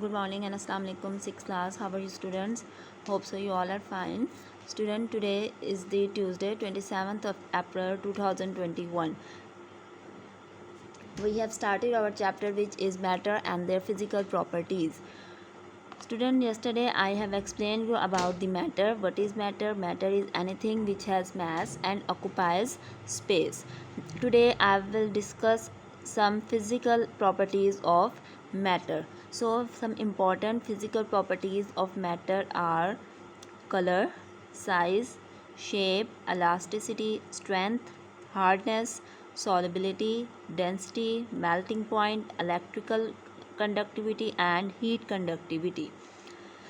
Good morning and Assalamu alaikum 6th class. How are you students? Hope so you all are fine. Student, today is the Tuesday 27th of April 2021. We have started our chapter which is matter and their physical properties. Student, yesterday I have explained you about the matter. What is matter? Matter is anything which has mass and occupies space. Today I will discuss some physical properties of matter. So some important physical properties of matter are color, size, shape, elasticity, strength, hardness, solubility, density, melting point, electrical conductivity and heat conductivity.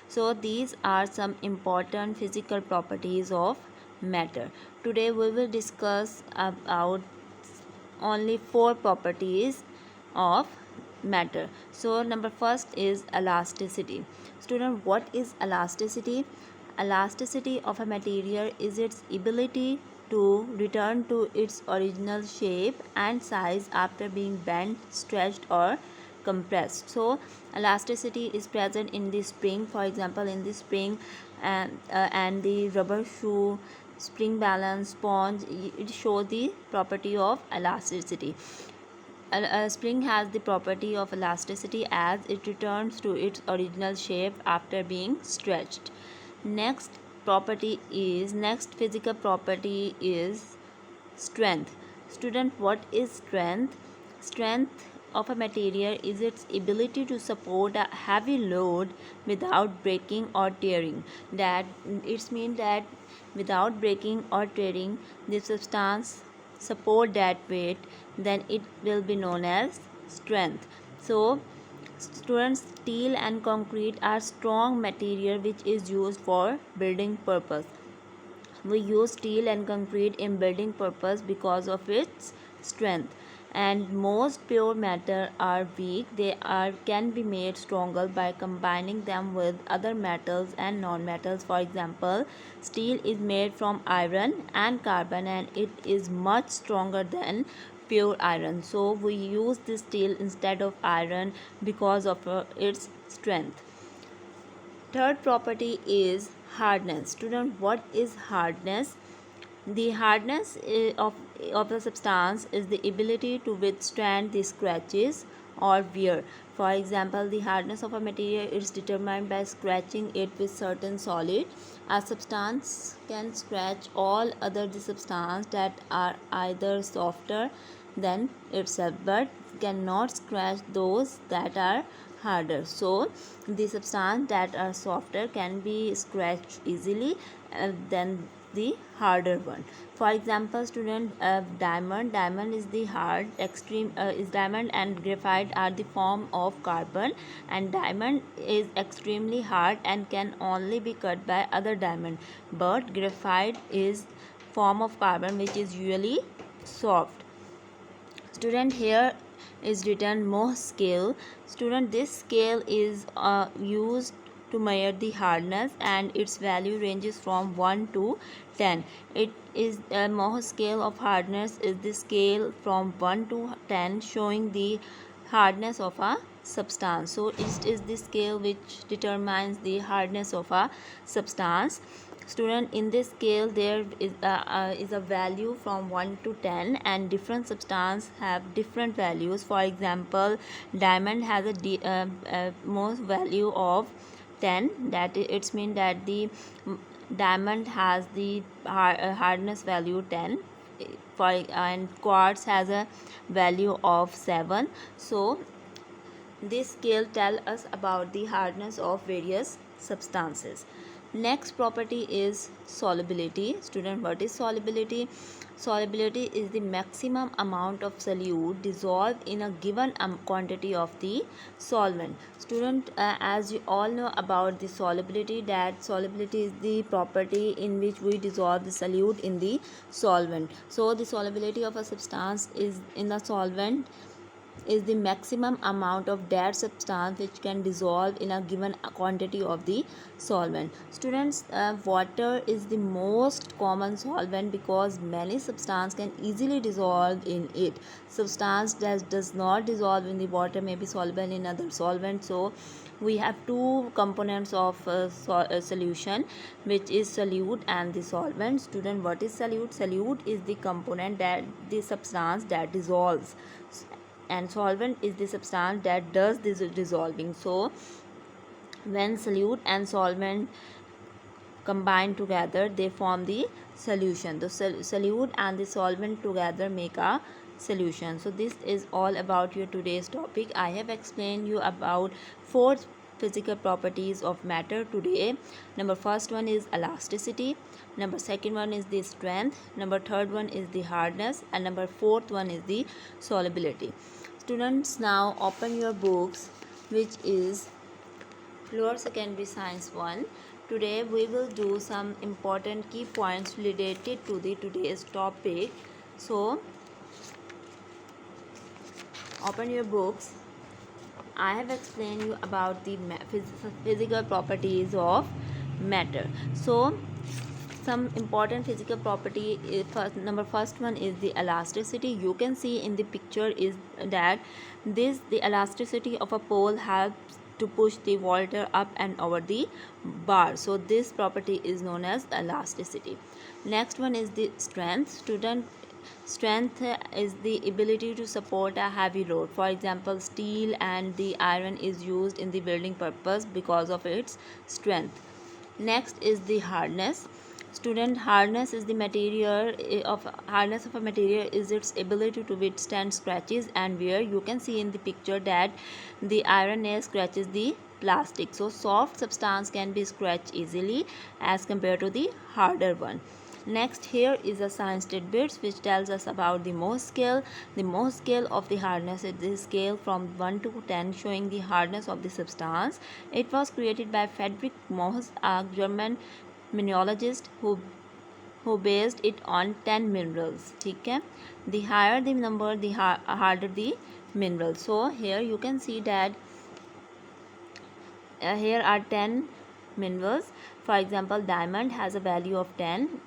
So these are some important physical properties of matter. Today we will discuss about only 4 properties of matter. So number first is elasticity. Student, what is elasticity? Elasticity of a material is its ability to return to its original shape and size after being bent, stretched or compressed. So elasticity is present in the spring, for example in the spring and the rubber shoe, spring balance, sponge. It shows the property of elasticity. A spring has the property of elasticity as it returns to its original shape after being stretched. Next next physical property is strength. Student, what is strength? Strength of a material is its ability to support a heavy load without breaking or tearing. That it means that without breaking or tearing, the substance support that weight, then it will be known as strength. So students, steel and concrete are strong material which is used for building purpose. We use steel and concrete in building purpose because of its strength. And most pure matter are weak. They can be made stronger by combining them with other metals and non-metals. For example, steel is made from iron and carbon and it is much stronger than pure iron. So we use this steel instead of iron because of its strength. Third property is hardness. Student, what is hardness? The hardness of the substance is the ability to withstand the scratches or wear. For example, the hardness of a material is determined by scratching it with certain solid. A substance can scratch all other the substance that are either softer than itself, but cannot scratch those that are harder. So the substance that are softer can be scratched easily than the harder one. For example, student, diamond is the hard extreme is diamond and graphite are the form of carbon, and diamond is extremely hard and can only be cut by other diamond, but graphite is form of carbon which is usually soft. Student, here is written Mohs scale. Student, this scale is used to measure the hardness and its value ranges from 1 to 10. It is a Mohs scale of hardness is the scale from 1 to 10 showing the hardness of a substance. So it is the scale which determines the hardness of a substance. Student, in this scale there is a value from 1 to 10 and different substance have different values. For example, diamond has a most value of 10, that it's mean that the diamond has the hardness value 10 for, and quartz has a value of 7. So this scale tell us about the hardness of various substances. Next property is solubility. Student, what is solubility? Solubility is the maximum amount of solute dissolved in a given quantity of the solvent. Student, as you all know about the solubility, that solubility is the property in which we dissolve the solute in the solvent. So the solubility of a substance is in the solvent is the maximum amount of that substance which can dissolve in a given quantity of the solvent. Students, water is the most common solvent because many substances can easily dissolve in it. Substance that does not dissolve in the water may be soluble in other solvents. So we have two components of solution, which is solute and the solvent. Student, what is solute? Solute is the component that the substance that dissolves, and solvent is the substance that does this dissolving. So when solute and solvent combine together, they form the solution. The solute and the solvent together make a solution. So this is all about your today's topic. I have explained you about 4 physical properties of matter today. Number first one is elasticity, number second one is the strength, number third one is the hardness, and number fourth one is the solubility. Students, now open your books, which is Lower Secondary Science 1. Today we will do some important key points related to the today's topic. So open your books. I have explained you about the physical properties of matter. So some important physical property is first one is the elasticity. You can see in the picture is that the elasticity of a pole helps to push the water up and over the bar. So this property is known as elasticity. Next one is the strength. Student, strength is the ability to support a heavy load. For example, steel and the iron is used in the building purpose because of its strength. Next is the hardness. Student, hardness is the hardness of a material is its ability to withstand scratches and wear. You can see in the picture that the iron nail scratches the plastic. So soft substance can be scratched easily as compared to the harder one. Next, here is a science tidbits which tells us about the Mohs scale. The Mohs scale of the hardness is the scale from 1 to 10 showing the hardness of the substance. It was created by Friedrich Mohs, a German mineralogist who based it on 10 minerals. ठीक है, the higher the number, the harder the mineral. So here you can see that here are 10 minerals. For example, diamond has a value of 10.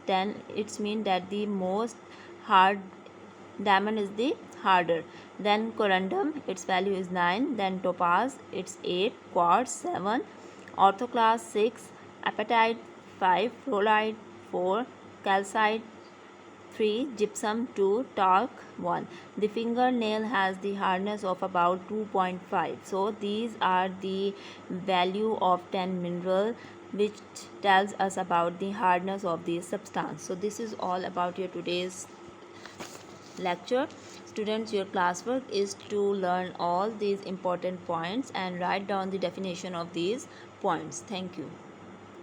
It's mean that the most hard diamond is the harder. Then corundum, its value is 9. Then topaz, it's 8. Quartz 7. Orthoclase 6. Apatite 5. Fluorite 4. Calcite 3. Gypsum 2. Talc 1. The fingernail has the hardness of about 2.5. So these are the value of 10 mineral which tells us about the hardness of the substance. So this is all about your today's lecture. Students, your classwork is to learn all these important points and write down the definition of these points. Thank you.